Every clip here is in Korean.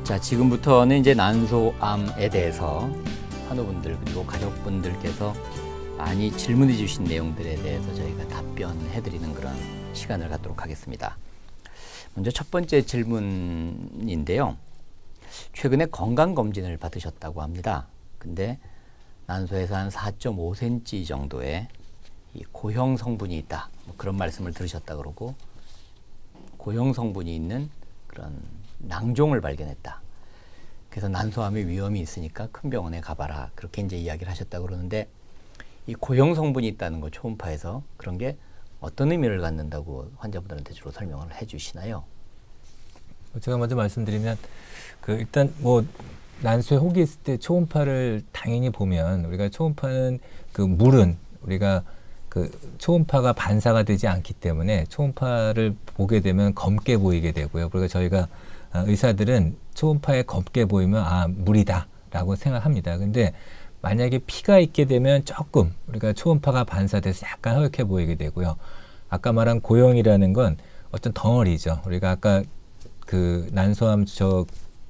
자, 지금부터는 이제 난소암에 대해서 환우분들 그리고 가족분들께서 많이 질문해 주신 내용들에 대해서 저희가 답변해 드리는 그런 시간을 갖도록 하겠습니다. 먼저 첫 번째 질문인데요. 최근에 건강검진을 받으셨다고 합니다. 근데 난소에서 한 4.5cm 정도의 이 고형 성분이 있다. 뭐 그런 말씀을 들으셨다 그러고 고형 성분이 있는 그런 낭종을 발견했다. 그래서 난소암의 위험이 있으니까 큰 병원에 가봐라. 그렇게 이제 이야기를 하셨다 그러는데 이 고형 성분이 있다는 거 초음파에서 그런 게 어떤 의미를 갖는다고 환자분들한테 주로 설명을 해주시나요? 제가 먼저 말씀드리면 일단 뭐 난소에 혹이 있을 때 초음파를 당연히 보면 우리가 초음파는 물은 우리가 초음파가 반사가 되지 않기 때문에 초음파를 보게 되면 검게 보이게 되고요. 그리고 저희가 의사들은 초음파에 검게 보이면 물이다라고 생각합니다. 근데 만약에 피가 있게 되면 조금 우리가 초음파가 반사돼서 약간 허옇게 보이게 되고요. 아까 말한 고형이라는 건 어떤 덩어리죠. 우리가 아까 난소암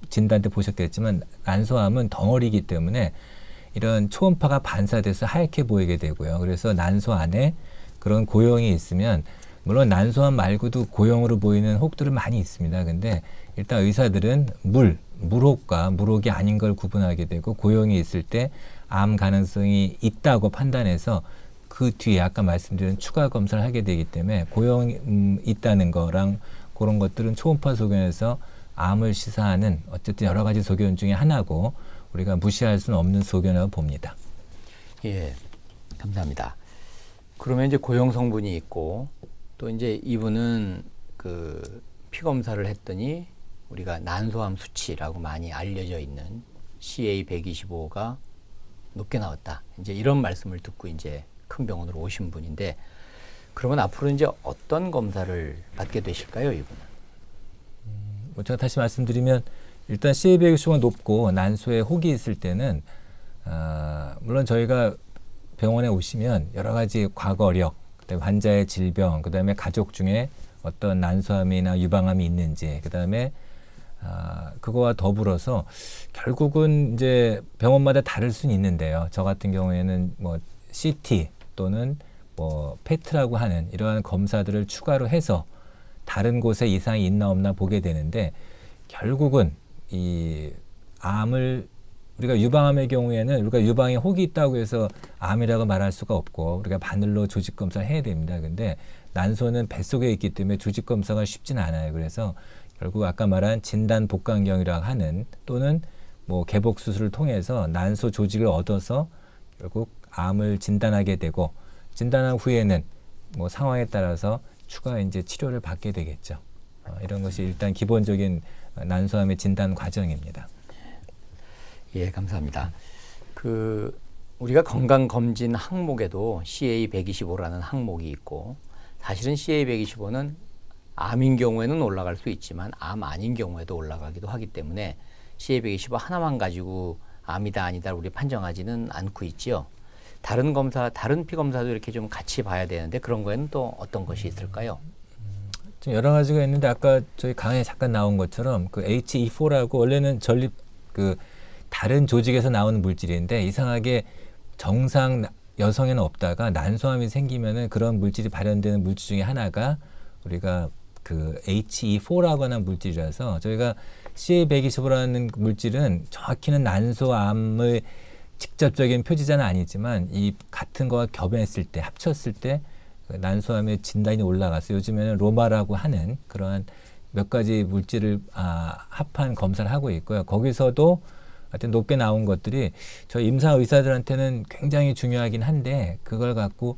진단 때 보셨겠지만 난소암은 덩어리이기 때문에 이런 초음파가 반사돼서 하얗게 보이게 되고요. 그래서 난소 안에 그런 고형이 있으면 물론 난소암 말고도 고형으로 보이는 혹들은 많이 있습니다. 근데 일단 의사들은 물혹과 물혹이 아닌 걸 구분하게 되고 고형이 있을 때 암 가능성이 있다고 판단해서 그 뒤에 아까 말씀드린 추가 검사를 하게 되기 때문에 고형이 있다는 거랑 그런 것들은 초음파 소견에서 암을 시사하는 어쨌든 여러 가지 소견 중에 하나고 우리가 무시할 수는 없는 소견이라고 봅니다. 예, 감사합니다. 그러면 이제 고형 성분이 있고 또 이제 이분은 피 검사를 했더니 우리가 난소암 수치라고 많이 알려져 있는 CA125가 높게 나왔다. 이제 이런 말씀을 듣고 이제 큰 병원으로 오신 분인데 그러면 앞으로 이제 어떤 검사를 받게 되실까요, 이분은? 제가 다시 말씀드리면 일단 CA125가 높고 난소에 혹이 있을 때는 물론 저희가 병원에 오시면 여러 가지 과거력, 그다음에 환자의 질병, 그다음에 가족 중에 어떤 난소암이나 유방암이 있는지, 그다음에 그거와 더불어서 결국은 이제 병원마다 다를 수는 있는데요. 저 같은 경우에는 뭐 CT 또는 뭐 페트라고 하는 이러한 검사들을 추가로 해서 다른 곳에 이상이 있나 없나 보게 되는데 결국은 이 암을 우리가 유방암의 경우에는 우리가 유방에 혹이 있다고 해서 암이라고 말할 수가 없고 우리가 바늘로 조직 검사를 해야 됩니다. 근데 난소는 뱃속에 있기 때문에 조직 검사가 쉽지는 않아요. 그래서 결국 아까 말한 진단 복강경이라고 하는 또는 뭐 개복 수술을 통해서 난소 조직을 얻어서 결국 암을 진단하게 되고 진단한 후에는 뭐 상황에 따라서 추가 이제 치료를 받게 되겠죠. 이런 것이 일단 기본적인 난소암의 진단 과정입니다. 예, 감사합니다. 우리가 건강검진 항목에도 CA125라는 항목이 있고 사실은 CA125는 암인 경우에는 올라갈 수 있지만 암 아닌 경우에도 올라가기도 하기 때문에 CA125 하나만 가지고 암이다 아니다 우리 판정하지는 않고 있지요. 다른 피 검사도 이렇게 좀 같이 봐야 되는데 그런 거에는 또 어떤 것이 있을까요? 좀 여러 가지가 있는데 아까 저희 강의에 잠깐 나온 것처럼 HE4라고 원래는 전립 다른 조직에서 나오는 물질인데 이상하게 정상 여성에는 없다가 난소암이 생기면은 그런 물질이 발현되는 물질 중에 하나가 우리가 HE4라고 하는 물질이라서 저희가 CA125라는 물질은 정확히는 난소암의 직접적인 표지자는 아니지만 이 같은 거와 겹했을 때 합쳤을 때 난소암의 진단이 올라가서 요즘에는 로마라고 하는 그러한 몇 가지 물질을 합한 검사를 하고 있고요. 거기서도 하여튼 높게 나온 것들이 저희 임상 의사들한테는 굉장히 중요하긴 한데 그걸 갖고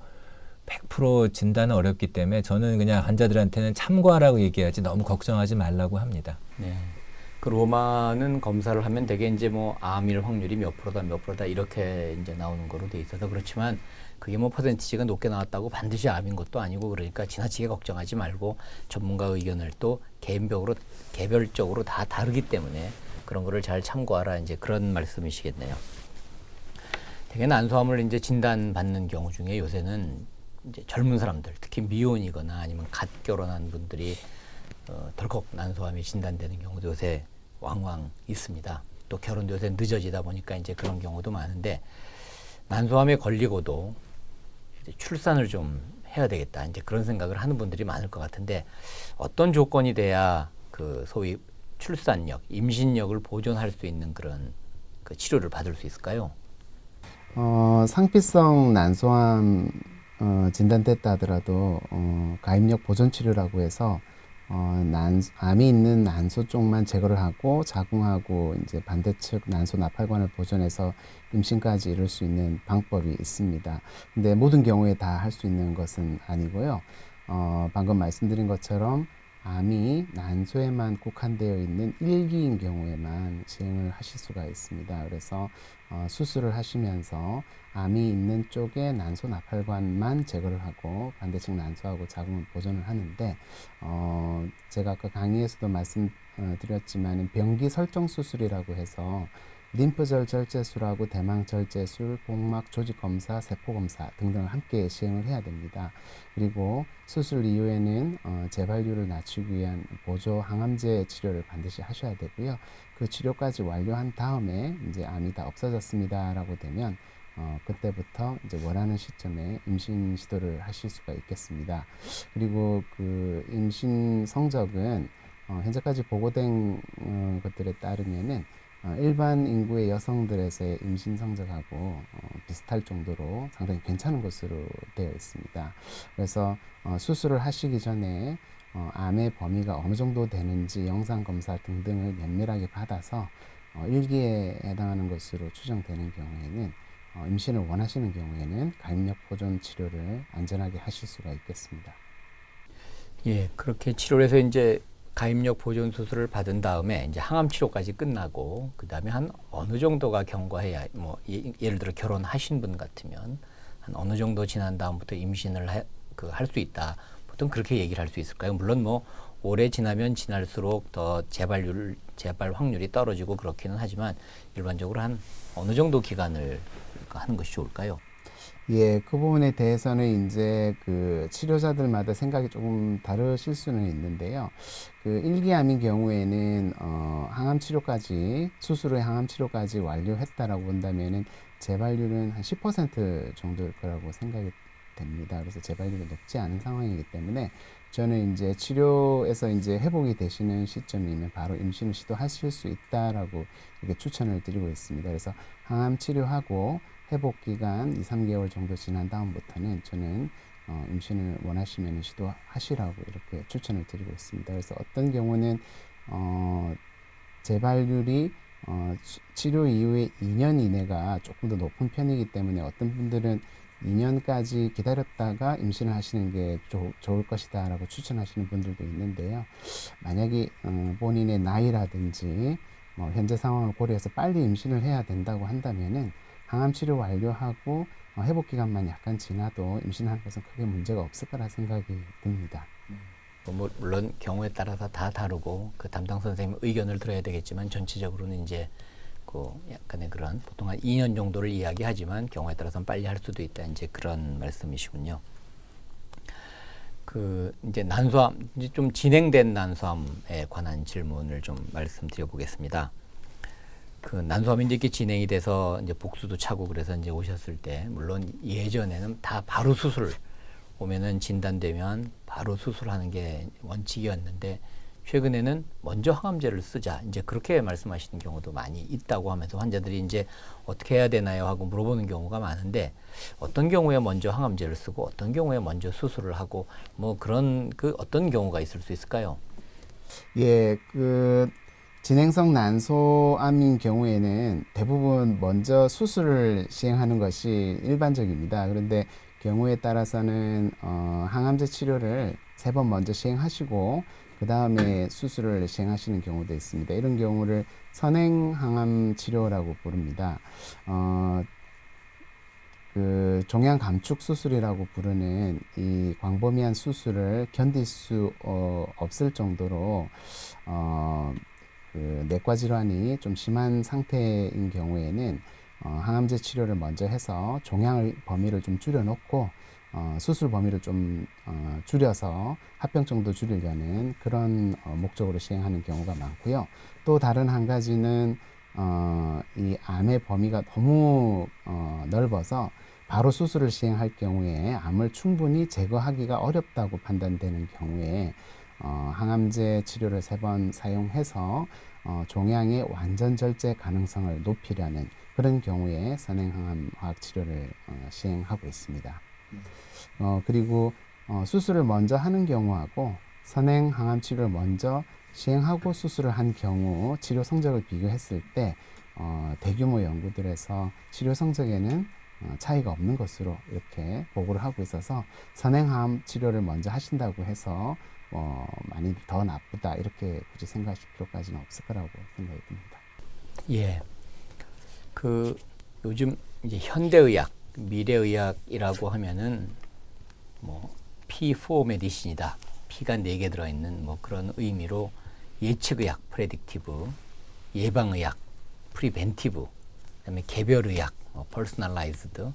100% 진단은 어렵기 때문에 저는 그냥 환자들한테는 참고하라고 얘기하지 너무 걱정하지 말라고 합니다. 네. 로마는 검사를 하면 되게 이제 뭐 암일 확률이 몇 프로다 이렇게 이제 나오는 거로 돼 있어서 그렇지만 그게 뭐 퍼센티지가 높게 나왔다고 반드시 암인 것도 아니고 그러니까 지나치게 걱정하지 말고 전문가 의견을 또 개별적으로 다 다르기 때문에 그런 거를 잘 참고하라 이제 그런 말씀이시겠네요. 되게 난소암을 이제 진단받는 경우 중에 요새는 이제 젊은 사람들, 특히 미혼이거나 아니면 갓 결혼한 분들이 덜컥 난소암이 진단되는 경우도 요새 왕왕 있습니다. 또 결혼도 요새 늦어지다 보니까 이제 그런 경우도 많은데 난소암에 걸리고도 이제 출산을 좀 해야 되겠다. 이제 그런 생각을 하는 분들이 많을 것 같은데 어떤 조건이 돼야 그 소위 출산력, 임신력을 보존할 수 있는 그런 그 치료를 받을 수 있을까요? 상피성 난소암 진단됐다 하더라도 가입력 보존 치료라고 해서 암이 있는 난소 쪽만 제거를 하고 자궁하고 이제 반대측 난소 나팔관을 보존해서 임신까지 이룰 수 있는 방법이 있습니다. 근데 모든 경우에 다 할 수 있는 것은 아니고요. 방금 말씀드린 것처럼 암이 난소에만 국한되어 있는 1기인 경우에만 시행을 하실 수가 있습니다. 그래서 수술을 하시면서 암이 있는 쪽에 난소 나팔관만 제거를 하고 반대측 난소하고 자궁을 보존을 하는데 제가 아까 강의에서도 말씀드렸지만 병기 설정 수술이라고 해서 림프절 절제술하고 대망 절제술, 복막 조직 검사, 세포 검사 등등을 함께 시행을 해야 됩니다. 그리고 수술 이후에는 재발률을 낮추기 위한 보조 항암제 치료를 반드시 하셔야 되고요. 그 치료까지 완료한 다음에 이제 암이 다 없어졌습니다라고 되면 그때부터 이제 원하는 시점에 임신 시도를 하실 수가 있겠습니다. 그리고 그 임신 성적은 현재까지 보고된 것들에 따르면은 일반 인구의 여성들에서의 임신 성적하고 비슷할 정도로 상당히 괜찮은 것으로 되어 있습니다. 그래서 수술을 하시기 전에 암의 범위가 어느 정도 되는지 영상 검사 등등을 면밀하게 받아서 1기에 해당하는 것으로 추정되는 경우에는 임신을 원하시는 경우에는 가입력 보존 치료를 안전하게 하실 수가 있겠습니다. 예, 그렇게 치료를 해서 이제 가입력 보존 수술을 받은 다음에 이제 항암 치료까지 끝나고 그다음에 한 어느 정도가 경과해야 뭐 예를 들어 결혼하신 분 같으면 한 어느 정도 지난 다음부터 임신을 할 수 있다. 보통 그렇게 얘기를 할 수 있을까요? 물론 뭐 오래 지나면 지날수록 더 재발 확률이 떨어지고 그렇기는 하지만 일반적으로 한 어느 정도 기간을 하는 것이 좋을까요? 예, 그 부분에 대해서는 이제 그 치료자들마다 생각이 조금 다르실 수는 있는데요. 그 1기 암인 경우에는 항암 치료까지 수술 후 항암 치료까지 완료했다라고 본다면은 재발률은 한 10% 정도일 거라고 생각이 됩니다. 그래서 재발률이 높지 않은 상황이기 때문에 저는 이제 치료에서 이제 회복이 되시는 시점이면 바로 임신을 시도하실 수 있다라고 이렇게 추천을 드리고 있습니다. 그래서 항암 치료하고 회복 기간 2, 3개월 정도 지난 다음부터는 저는 임신을 원하시면 시도하시라고 이렇게 추천을 드리고 있습니다. 그래서 어떤 경우는 재발률이 치료 이후에 2년 이내가 조금 더 높은 편이기 때문에 어떤 분들은 2년까지 기다렸다가 임신을 하시는 게 좋을 것이다 라고 추천하시는 분들도 있는데요. 만약에 본인의 나이라든지 현재 상황을 고려해서 빨리 임신을 해야 된다고 한다면은 항암 치료 완료하고 회복 기간만 약간 지나도 임신하는 것은 크게 문제가 없을 거라 생각이 듭니다. 물론 경우에 따라서 다 다르고 그 담당 선생님 의견을 들어야 되겠지만 전체적으로는 이제 그 약간의 그런 보통 한 2년 정도를 이야기하지만 경우에 따라서는 빨리 할 수도 있다 이제 그런 말씀이시군요. 그 이제 난소암 이제 좀 진행된 난소암에 관한 질문을 좀 말씀드려 보겠습니다. 그 난소암이 이제 이렇게 진행이 돼서 이제 복수도 차고 그래서 이제 오셨을 때 물론 예전에는 다 바로 수술 오면은 진단되면 바로 수술하는 게 원칙이었는데 최근에는 먼저 항암제를 쓰자 이제 그렇게 말씀하시는 경우도 많이 있다고 하면서 환자들이 이제 어떻게 해야 되나요 하고 물어보는 경우가 많은데 어떤 경우에 먼저 항암제를 쓰고 어떤 경우에 먼저 수술을 하고 뭐 그런 그 어떤 경우가 있을 수 있을까요? 예, 그 진행성 난소암인 경우에는 대부분 먼저 수술을 시행하는 것이 일반적입니다. 그런데 경우에 따라서는 항암제 치료를 3번 먼저 시행하시고 그 다음에 수술을 시행하시는 경우도 있습니다. 이런 경우를 선행 항암 치료라고 부릅니다. 그 종양 감축 수술이라고 부르는 이 광범위한 수술을 견딜 수 없을 정도로 그 내과 질환이 좀 심한 상태인 경우에는 항암제 치료를 먼저 해서 종양의 범위를 좀 줄여놓고 수술 범위를 좀 줄여서 합병 정도 줄이려는 그런 목적으로 시행하는 경우가 많고요. 또 다른 한 가지는 이 암의 범위가 너무 넓어서 바로 수술을 시행할 경우에 암을 충분히 제거하기가 어렵다고 판단되는 경우에 항암제 치료를 3번 사용해서 종양의 완전 절제 가능성을 높이려는 그런 경우에 선행항암화학 치료를 시행하고 있습니다. 그리고 수술을 먼저 하는 경우하고 선행항암 치료를 먼저 시행하고 수술을 한 경우 치료 성적을 비교했을 때 대규모 연구들에서 치료 성적에는 차이가 없는 것으로 이렇게 보고를 하고 있어서 선행암 치료를 먼저 하신다고 해서 많이 더 나쁘다 이렇게 굳이 생각하실 필요까지는 없을 거라고 생각이 듭니다. 예. 그 요즘 이제 현대의학, 미래의학이라고 하면은 뭐 P4 메디신이다. P가 4개 들어있는 뭐 그런 의미로 예측의학, 프레딕티브, 예방의학, 프리벤티브, 그다음에 개별의학, 퍼스널라이즈드,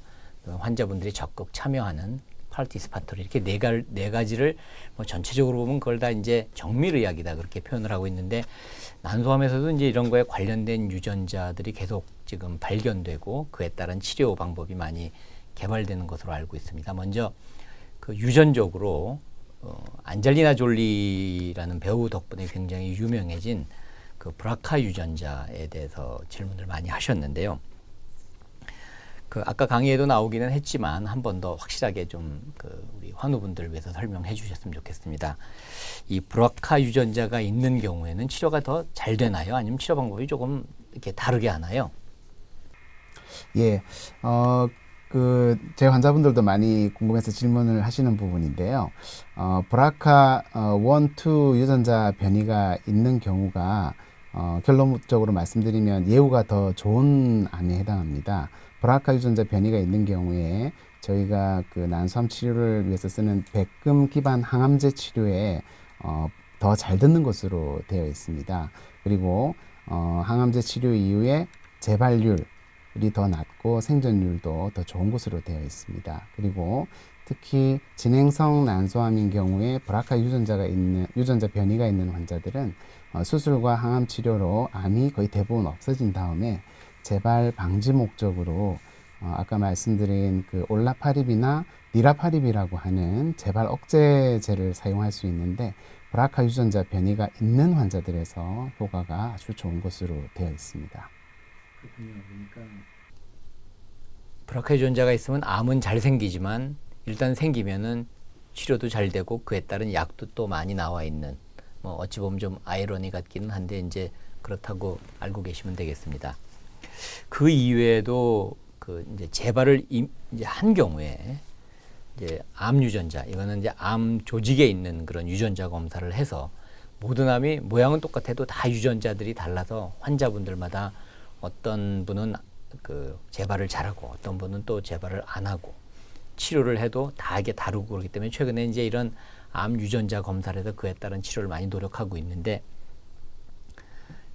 환자분들이 적극 참여하는 파티시파토리 이렇게 네 가지를 뭐 전체적으로 보면 그걸 다 이제 정밀의학이다 그렇게 표현을 하고 있는데 난소암에서도 이제 이런 거에 관련된 유전자들이 계속 지금 발견되고 그에 따른 치료 방법이 많이 개발되는 것으로 알고 있습니다. 먼저 그 유전적으로 안젤리나 졸리라는 배우 덕분에 굉장히 유명해진 그 브라카 유전자에 대해서 질문을 많이 하셨는데요. 그 아까 강의에도 나오기는 했지만 한 번 더 확실하게 좀 그 우리 환우분들을 위해서 설명해 주셨으면 좋겠습니다. 이 브라카 유전자가 있는 경우에는 치료가 더 잘 되나요? 아니면 치료 방법이 조금 이렇게 다르게 하나요? 예, 제 환자분들도 많이 궁금해서 질문을 하시는 부분인데요. 브라카 1, 2 유전자 변이가 있는 경우가 결론적으로 말씀드리면 예후가 더 좋은 암에 해당합니다. 브라카 유전자 변이가 있는 경우에 저희가 그 난소암 치료를 위해서 쓰는 백금 기반 항암제 치료에 더 잘 듣는 것으로 되어 있습니다. 그리고 항암제 치료 이후에 재발률이 더 낮고 생존율도 더 좋은 것으로 되어 있습니다. 그리고 특히 진행성 난소암인 경우에 브라카 유전자 변이가 있는 환자들은 수술과 항암 치료로 암이 거의 대부분 없어진 다음에 재발 방지 목적으로 아까 말씀드린 그 올라파립이나 니라파립이라고 하는 재발 억제제를 사용할 수 있는데 브라카 유전자 변이가 있는 환자들에서 효과가 아주 좋은 것으로 되어 있습니다. 브라카 유전자가 있으면 암은 잘 생기지만 일단 생기면은 치료도 잘 되고 그에 따른 약도 또 많이 나와 있는 뭐 어찌 보면 좀 아이러니 같기는 한데 이제 그렇다고 알고 계시면 되겠습니다. 그 이외에도 그 이제 재발을 이제 한 경우에 이제 암 유전자 이거는 이제 암 조직에 있는 그런 유전자 검사를 해서 모든 암이 모양은 똑같아도 다 유전자들이 달라서 환자분들마다 어떤 분은 그 재발을 잘하고 어떤 분은 또 재발을 안 하고 치료를 해도 다 이게 다르고 그렇기 때문에 최근에 이제 이런 암 유전자 검사를 해서 그에 따른 치료를 많이 노력하고 있는데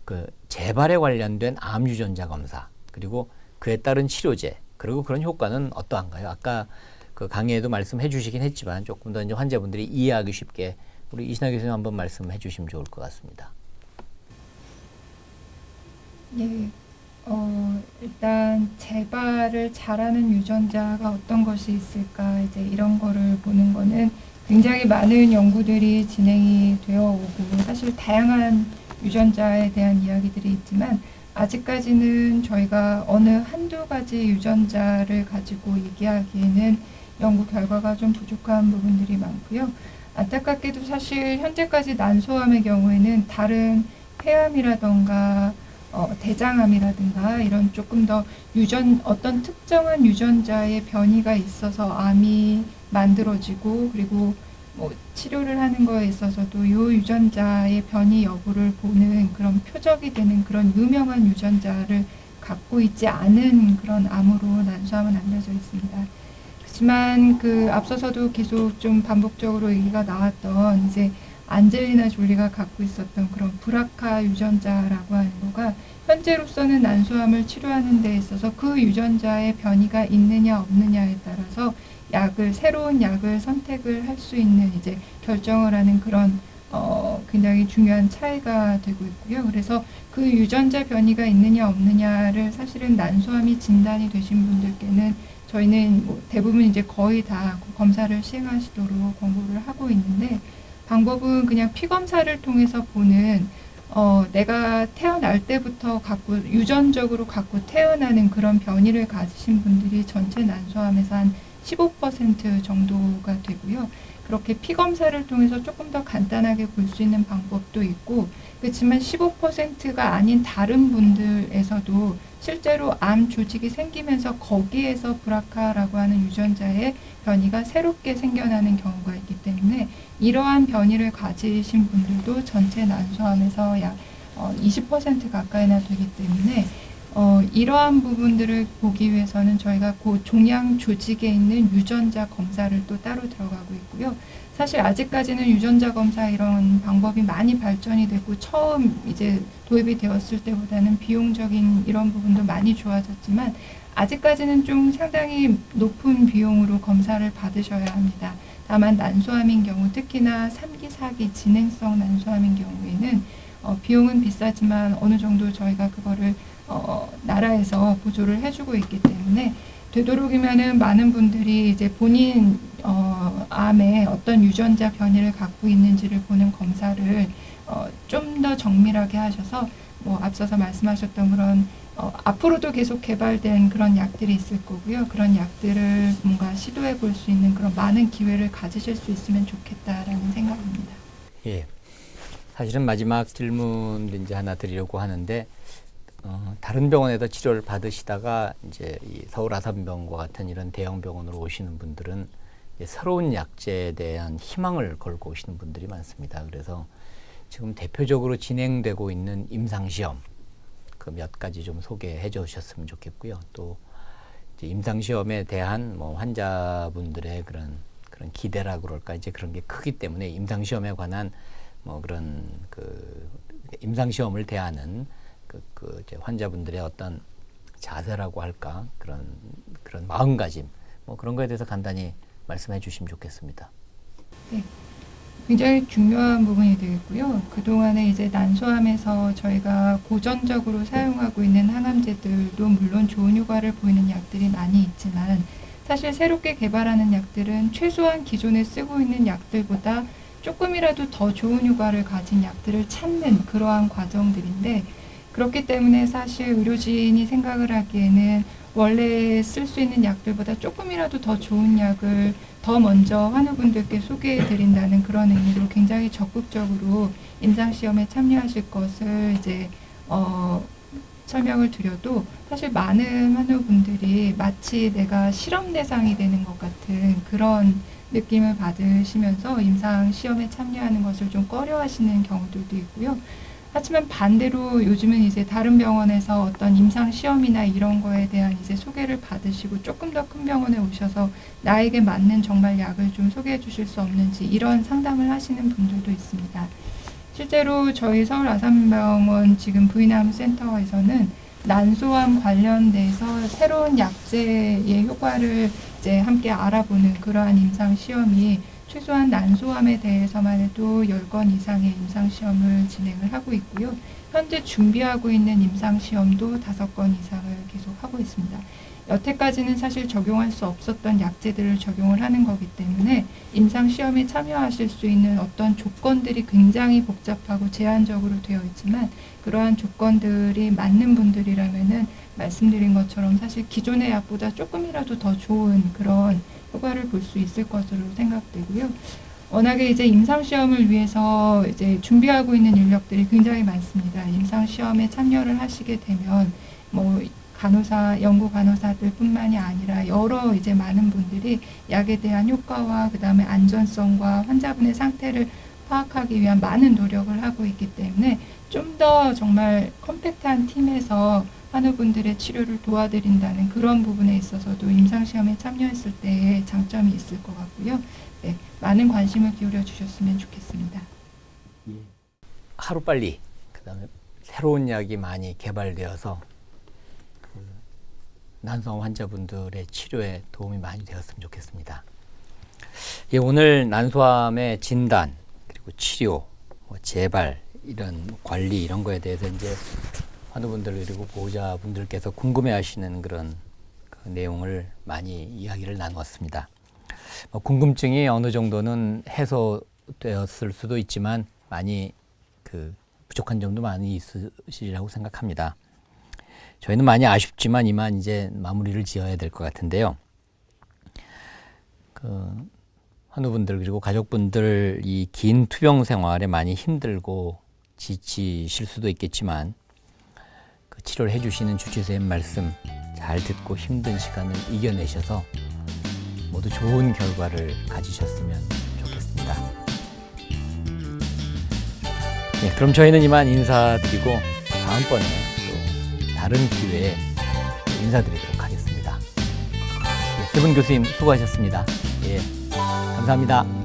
그 재발에 관련된 암 유전자 검사 그리고 그에 따른 치료제 그리고 그런 효과는 어떠한가요? 아까 그 강의에도 말씀해 주시긴 했지만 조금 더 이제 환자분들이 이해하기 쉽게 우리 이신하 교수님 한번 말씀해 주시면 좋을 것 같습니다. 예, 일단 재발을 잘하는 유전자가 어떤 것이 있을까 이제 이런 거를 보는 거는 굉장히 많은 연구들이 진행이 되어 오고 사실 다양한 유전자에 대한 이야기들이 있지만 아직까지는 저희가 어느 한두 가지 유전자를 가지고 얘기하기에는 연구 결과가 좀 부족한 부분들이 많고요. 안타깝게도 사실 현재까지 난소암의 경우에는 다른 폐암이라던가 대장암이라든가 이런 조금 더 어떤 특정한 유전자의 변이가 있어서 암이 만들어지고 그리고 뭐 치료를 하는 거에 있어서도 이 유전자의 변이 여부를 보는 그런 표적이 되는 그런 유명한 유전자를 갖고 있지 않은 그런 암으로 난소암은 알려져 있습니다. 하지만 그 앞서서도 계속 좀 반복적으로 얘기가 나왔던 이제 안젤리나 졸리가 갖고 있었던 그런 브라카 유전자라고 하는 거가 현재로서는 난소암을 치료하는 데 있어서 그 유전자의 변이가 있느냐 없느냐에 따라서 새로운 약을 선택을 할 수 있는 이제 결정을 하는 그런 굉장히 중요한 차이가 되고 있고요. 그래서 그 유전자 변이가 있느냐 없느냐를 사실은 난소암이 진단이 되신 분들께는 저희는 뭐 대부분 이제 거의 다 검사를 시행하시도록 권고를 하고 있는데, 방법은 그냥 피 검사를 통해서 보는 내가 태어날 때부터 유전적으로 갖고 태어나는 그런 변이를 가지신 분들이 전체 난소암에서 한 15% 정도가 되고요. 그렇게 피 검사를 통해서 조금 더 간단하게 볼 수 있는 방법도 있고, 그렇지만 15%가 아닌 다른 분들에서도 실제로 암 조직이 생기면서 거기에서 브라카라고 하는 유전자의 변이가 새롭게 생겨나는 경우가 있기 때문에, 이러한 변이를 가지신 분들도 전체 난소암에서 약 20% 가까이나 되기 때문에 이러한 부분들을 보기 위해서는 저희가 그 종양 조직에 있는 유전자 검사를 또 따로 들어가고 있고요. 사실 아직까지는 유전자 검사 이런 방법이 많이 발전이 되고 처음 이제 도입이 되었을 때보다는 비용적인 이런 부분도 많이 좋아졌지만, 아직까지는 좀 상당히 높은 비용으로 검사를 받으셔야 합니다. 다만 난소암인 경우, 특히나 3기, 4기 진행성 난소암인 경우에는 비용은 비싸지만 어느 정도 저희가 그거를 나라에서 보조를 해주고 있기 때문에, 되도록이면은 많은 분들이 이제 본인 암에 어떤 유전자 변이를 갖고 있는지를 보는 검사를 좀 더 정밀하게 하셔서, 뭐 앞서서 말씀하셨던 그런 앞으로도 계속 개발된 그런 약들이 있을 거고요. 그런 약들을 뭔가 시도해 볼 수 있는 그런 많은 기회를 가지실 수 있으면 좋겠다라는 생각입니다. 예. 사실은 마지막 질문도 이제 하나 드리려고 하는데, 다른 병원에서 치료를 받으시다가 이제 이 서울 아산병원과 같은 이런 대형 병원으로 오시는 분들은 이제 새로운 약제에 대한 희망을 걸고 오시는 분들이 많습니다. 그래서 지금 대표적으로 진행되고 있는 임상시험, 그 몇 가지 좀 소개해 주셨으면 좋겠고요. 또 이제 임상시험에 대한 뭐 환자분들의 그런 기대라 그럴까, 이제 그런 게 크기 때문에 임상시험에 관한 뭐 그런 그 임상시험을 대하는 이제 환자분들의 어떤 자세라고 할까, 그런 마음가짐, 뭐 그런 거에 대해서 간단히 말씀해 주시면 좋겠습니다. 네. 굉장히 중요한 부분이 되겠고요. 그동안에 이제 난소암에서 저희가 고전적으로 사용하고 있는 항암제들도 물론 좋은 효과를 보이는 약들이 많이 있지만, 사실 새롭게 개발하는 약들은 최소한 기존에 쓰고 있는 약들보다 조금이라도 더 좋은 효과를 가진 약들을 찾는 그러한 과정들인데, 그렇기 때문에 사실 의료진이 생각을 하기에는 원래 쓸 수 있는 약들보다 조금이라도 더 좋은 약을 더 먼저 환우분들께 소개해 드린다는 그런 의미로 굉장히 적극적으로 임상시험에 참여하실 것을 이제 설명을 드려도, 사실 많은 환우분들이 마치 내가 실험 대상이 되는 것 같은 그런 느낌을 받으시면서 임상시험에 참여하는 것을 좀 꺼려하시는 경우들도 있고요. 하지만 반대로 요즘은 이제 다른 병원에서 어떤 임상시험이나 이런 거에 대한 이제 소개를 받으시고 조금 더 큰 병원에 오셔서 나에게 맞는 정말 약을 좀 소개해 주실 수 없는지 이런 상담을 하시는 분들도 있습니다. 실제로 저희 서울 아산병원 지금 부인암 센터에서는 난소암 관련돼서 새로운 약제의 효과를 이제 함께 알아보는 그러한 임상시험이 최소한 난소암에 대해서만 해도 10건 이상의 임상시험을 진행을 하고 있고요. 현재 준비하고 있는 임상시험도 5건 이상을 계속 하고 있습니다. 여태까지는 사실 적용할 수 없었던 약제들을 적용을 하는 거기 때문에 임상시험에 참여하실 수 있는 어떤 조건들이 굉장히 복잡하고 제한적으로 되어 있지만, 그러한 조건들이 맞는 분들이라면은 말씀드린 것처럼 사실 기존의 약보다 조금이라도 더 좋은 그런 효과를 볼 수 있을 것으로 생각되고요. 워낙에 이제 임상시험을 위해서 이제 준비하고 있는 인력들이 굉장히 많습니다. 임상시험에 참여를 하시게 되면 뭐 연구 간호사들 뿐만이 아니라 여러 이제 많은 분들이 약에 대한 효과와 그다음에 안전성과 환자분의 상태를 파악하기 위한 많은 노력을 하고 있기 때문에 좀 더 정말 컴팩트한 팀에서 환우분들의 치료를 도와드린다는 그런 부분에 있어서도 임상시험에 참여했을 때의 장점이 있을 것 같고요. 네, 많은 관심을 기울여 주셨으면 좋겠습니다. 하루빨리 그다음에 새로운 약이 많이 개발되어서 난소암 환자분들의 치료에 도움이 많이 되었으면 좋겠습니다. 예, 오늘 난소암의 진단, 그리고 치료, 재발, 이런 관리 이런 거에 대해서 이제 환우분들 그리고 보호자분들께서 궁금해하시는 그런 그 내용을 많이 이야기를 나누었습니다. 궁금증이 어느 정도는 해소되었을 수도 있지만 많이 그 부족한 점도 많이 있으시리라고 생각합니다. 저희는 많이 아쉽지만 이만 이제 마무리를 지어야 될 것 같은데요. 그 환우분들 그리고 가족분들 이 긴 투병 생활에 많이 힘들고 지치실 수도 있겠지만 그 치료를 해주시는 주치의선생님 말씀 잘 듣고 힘든 시간을 이겨내셔서 모두 좋은 결과를 가지셨으면 좋겠습니다. 네, 그럼 저희는 이만 인사드리고 다음번에 또 다른 기회에 인사드리도록 하겠습니다. 네, 세분 교수님 수고하셨습니다. 예, 감사합니다.